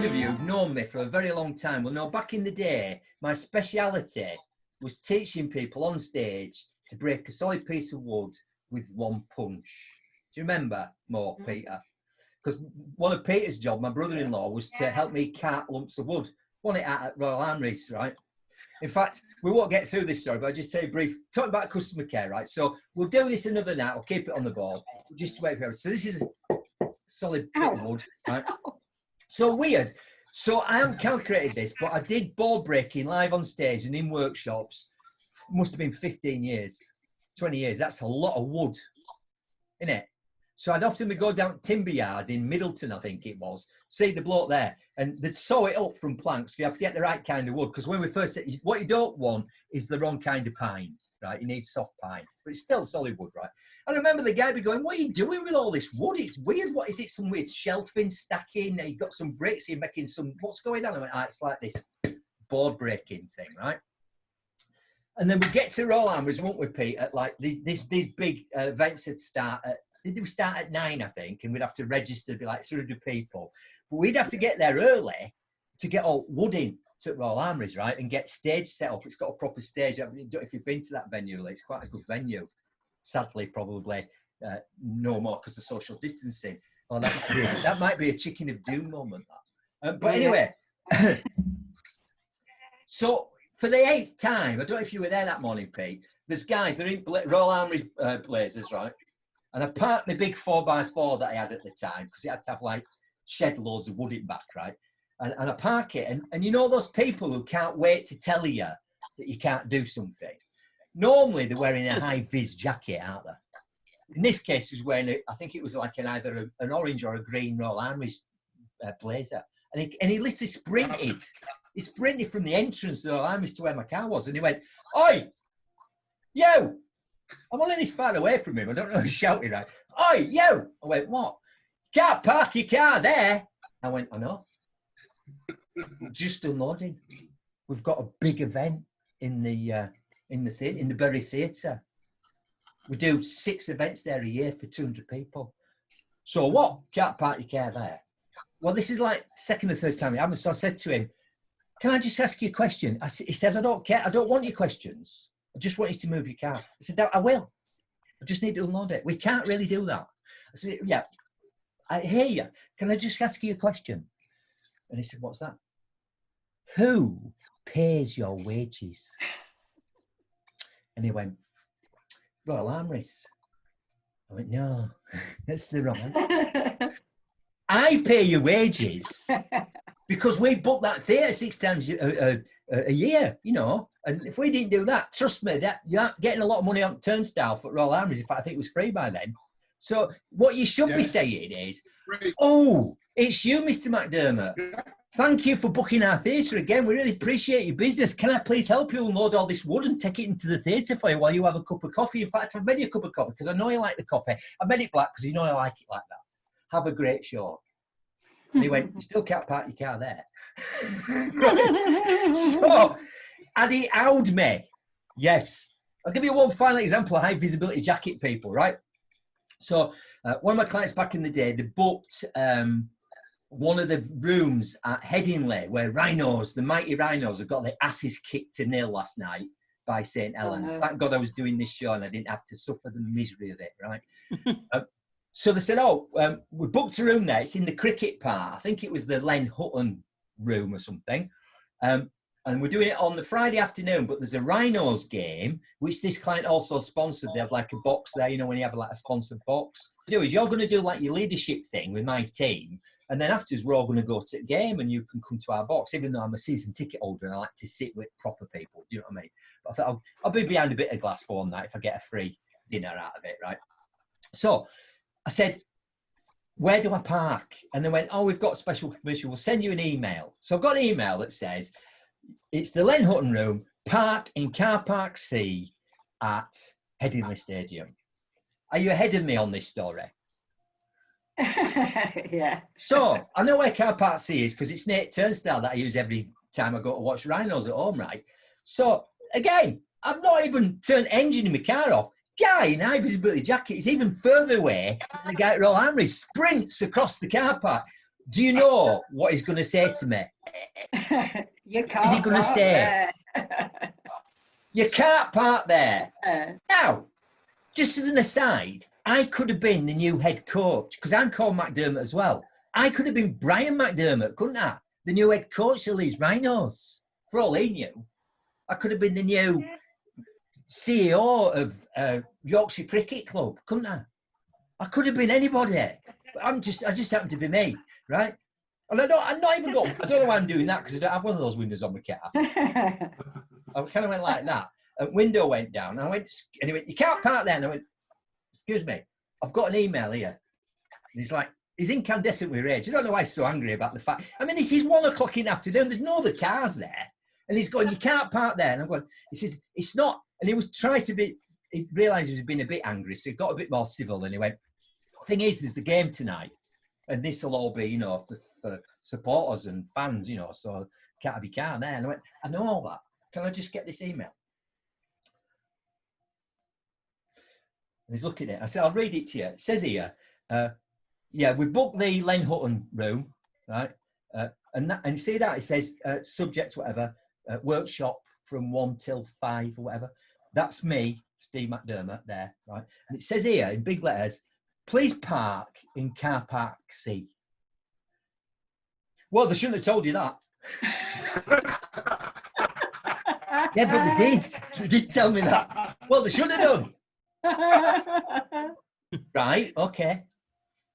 of you who've known me for a very long time will know back in the day, my speciality was teaching people on stage to break a solid piece of wood with one punch. Do you remember more, Peter? Because one of Peter's job, my brother-in-law, was to help me cart lumps of wood. Won it out at Royal Armouries, right? In fact, we won't get through this story, but I'll just say brief. Talk about customer care, right? So we'll do this another night. We'll keep it on the board. Just wait for it. So this is a solid bit of wood, right? So weird. So I haven't calculated this, but I did board breaking live on stage and in workshops. Must have been 15 years, 20 years. That's a lot of wood, isn't it? So I'd often go down Timber Yard in Middleton, I think it was, see the bloke there, and they'd sew it up from planks. You have to get the right kind of wood, because when we first said, what you don't want is the wrong kind of pine, right? You need soft pine, but it's still solid wood, right? And I remember the guy be going, what are you doing with all this wood? It's weird. What is it? Some weird shelving, stacking? You've got some bricks, you're making some, what's going on? I went, it's like this board breaking thing, right? And then we get to Royal Armouries, won't we, Pete, at like these big events that start at, did we start at 9, I think, and we'd have to register to be like 300 people. But we'd have to get there early to get all wood in to Royal Armouries, right, and get stage set up. It's got a proper stage. I don't know if you've been to that venue, it's quite a good venue. Sadly, probably no more because of social distancing. Well, that might be a chicken of doom moment. But anyway, so for the 8th time, I don't know if you were there that morning, Pete, there's guys, they're in Royal Armouries blazers, right? And I parked my big 4x4 that I had at the time, because it had to have like shed loads of wood in back, right? And I park it, and you know those people who can't wait to tell you that you can't do something? Normally they're wearing a high-vis jacket, aren't they? In this case, he was wearing, I think it was like either an orange or a green Royal Armouries blazer. And he literally sprinted. He sprinted from the entrance to the Royal Armouries to where my car was, and he went, "Oi, yo!" I'm only this far away from him. I don't know who's shouting, right? "Oi, you!" I went, "What? You can't park your car there." I went, "I know. Just unloading. We've got a big event in the Bury Theatre. We do 6 events there a year for 200 people. So what? Can't park your car there." Well, this is like 2nd or 3rd time it happened. So I said to him, "Can I just ask you a question?" He said, "I don't care. I don't want your questions. I just want you to move your car." I said, "I will. I just need to unload it. We can't really do that." I said, "Yeah, I hear you. Can I just ask you a question?" And he said, "What's that?" "Who pays your wages?" And he went, "Royal Armouries." I went, "No, that's the wrong answer. I pay your wages because we book that theatre 6 times a year, you know. And if we didn't do that, trust me, that you aren't getting a lot of money on turnstile for Royal Armouries. In fact, I think it was free by then. So what you should be saying is, "Oh, it's you, Mr. McDermott. Thank you for booking our theatre again. We really appreciate your business. Can I please help you unload all this wood and take it into the theatre for you while you have a cup of coffee? In fact, I've made you a cup of coffee because I know you like the coffee. I've made it black because you know I like it like that. Have a great show." And he went, "You still can't park your car there." So, had he owed me? Yes. I'll give you one final example of high visibility jacket people, right? So, one of my clients back in the day, they booked one of the rooms at Headingley where rhinos, the mighty rhinos, have got their asses kicked to nil last night by St. Helens. Thank God I was doing this show and I didn't have to suffer the misery of it, right? So they said, we booked a room there. It's in the cricket part. I think it was the Len Hutton room or something. And we're doing it on the Friday afternoon, but there's a Rhinos game, which this client also sponsored. They have like a box there, you know, when you have like a sponsored box. What you do is you're going to do like your leadership thing with my team. And then afterwards, we're all going to go to the game and you can come to our box, even though I'm a season ticket holder and I like to sit with proper people. Do you know what I mean? But I thought I'll be behind a bit of glass for one night if I get a free dinner out of it, right? So I said, "Where do I park?" And they went, "Oh, we've got special permission. We'll send you an email." So I've got an email that says, "It's the Len Hutton room, park in car park C at Headingley Stadium." Are you ahead of me on this story? Yeah. So I know where car park C is because it's Nate Turnstile that I use every time I go to watch rhinos at home, right? So again, I've not even turned engine in my car off. Guy in high visibility jacket is even further away than the guy at Royal Armouries, sprints across the car park, Do you know what he's going to say to me? You can't. Is he going to say, you can't park there? Now, just as an aside, I could have been the new head coach, because I'm called McDermott as well. I could have been Brian McDermott, couldn't I? The new head coach of these Rhinos. For all he knew, I could have been the new CEO of Yorkshire Cricket Club, couldn't I? I could have been anybody. But I just happened to be me, right? And I'm not even got. I don't know why I'm doing that, because I don't have one of those windows on my car. I kind of went like that. A window went down. And he went, you can't park there. And I went, excuse me, I've got an email here. And he's like, he's incandescent with rage. I don't know why he's so angry about the fact. I mean, this is 1 o'clock in the afternoon. There's no other cars there. And he's going, you can't park there. And I'm going, he says, it's not. And he was trying to be, he realised he was being a bit angry. So he got a bit more civil. And he went, thing is, there's a game tonight. And this will all be, you know, for supporters and fans, you know, so can't have your car there. And I went, I know all that. Can I just get this email? And he's looking at it. I said, I'll read it to you. It says here, yeah, we booked the Len Hutton room, right? And you see that? It says, subject, whatever, workshop from 1 till 5 or whatever. That's me, Steve McDermott, there, right? And it says here in big letters, please park in car park C. Well, they shouldn't have told you that. Yeah, but they did. They did tell me that. Well, they should have done. Right, okay.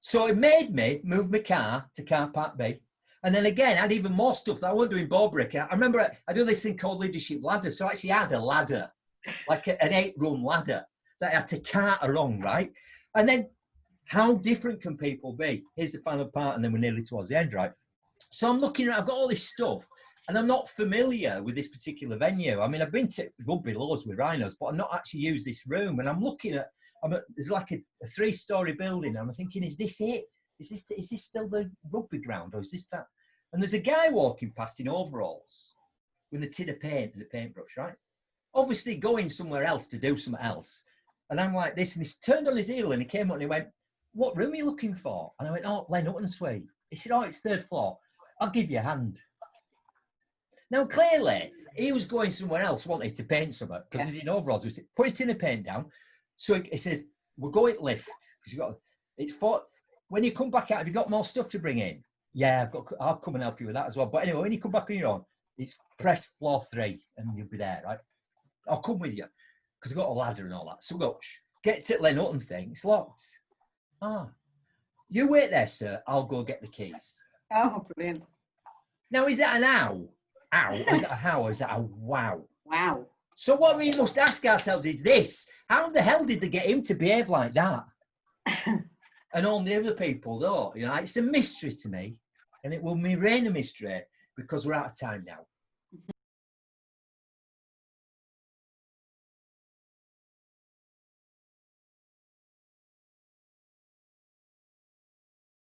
So it made me move my car to car park B. And then again, I had even more stuff that I wasn't doing ball breaking. I remember I do this thing called leadership ladder. So I actually had a ladder, like an 8-run ladder that I had to cart along, right? And then how different can people be? Here's the final part, and then we're nearly towards the end, right? So I'm looking at, I've got all this stuff, and I'm not familiar with this particular venue. I mean, I've been to rugby loads with Rhinos, but I've not actually used this room. And I'm looking at, there's like a 3-story building. And I'm thinking, is this it? Is this still the rugby ground, or is this that? And there's a guy walking past in overalls with a tin of paint and a paintbrush, right? Obviously going somewhere else to do something else. And I'm like this, and he turned on his heel and he came up and he went, what room are you looking for? And I went, oh, Len Hutton suite. He said, oh, it's 3rd floor. I'll give you a hand. Now, clearly, he was going somewhere else, wanted to paint something, because he's in overalls. He put his tin of paint down. So he says, we're going to lift. When you come back out, have you got more stuff to bring in? Yeah, I'll come and help you with that as well. But anyway, when you come back on your own, it's press floor 3 and you'll be there, right? I'll come with you, because I've got a ladder and all that. So we go, get to the Len Hutton thing. It's locked. Ah, you wait there, sir. I'll go get the keys. Oh, brilliant. Now, is that an ow? Ow? Or is that a how? Or is that a wow? Wow. So what we must ask ourselves is this. How the hell did they get him to behave like that? And all the other people don't. You know, it's a mystery to me. And it will remain a mystery because we're out of time now.